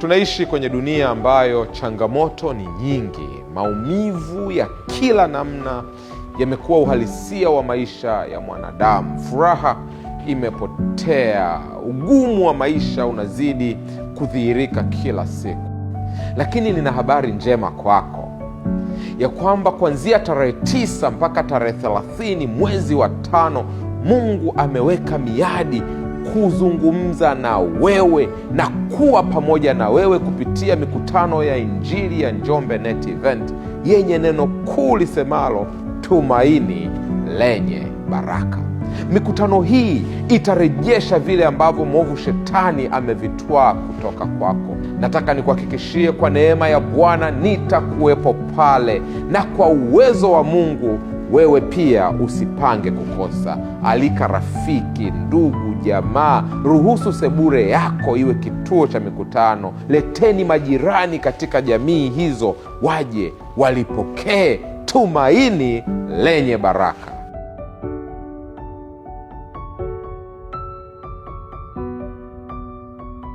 Tunaishi kwenye dunia ambayo changamoto ni nyingi. Maumivu ya kila namna yamekuwa uhalisia wa maisha ya mwanadamu. Furaha imepotea, ugumu wa maisha unazidi kudhihirika kila siku. Lakini nina habari njema kwako, ya kwamba kuanzia tarehe 9 mpaka tarehe 30 mwezi wa 5, Mungu ameweka miadi kuzungumza na wewe na kuwa pamoja na wewe kupitia mikutano ya Injili ya Njombe Net Event yenye neno kuu lisemalo tumaini lenye baraka. Mikutano hii itarejesha vile ambavyo mwovu shetani amevitwaa kutoka kwako. Nataka nikuhakikishie kwa neema ya Bwana nitakuwepo pale, na kwa uwezo wa Mungu wewe pia usipange kukosa. Alika rafiki, ndugu, jamaa. Ruhusu sebure yako iwe kituo cha mikutano. Leteni majirani katika jamii hizo, waje walipokee tumaini lenye baraka.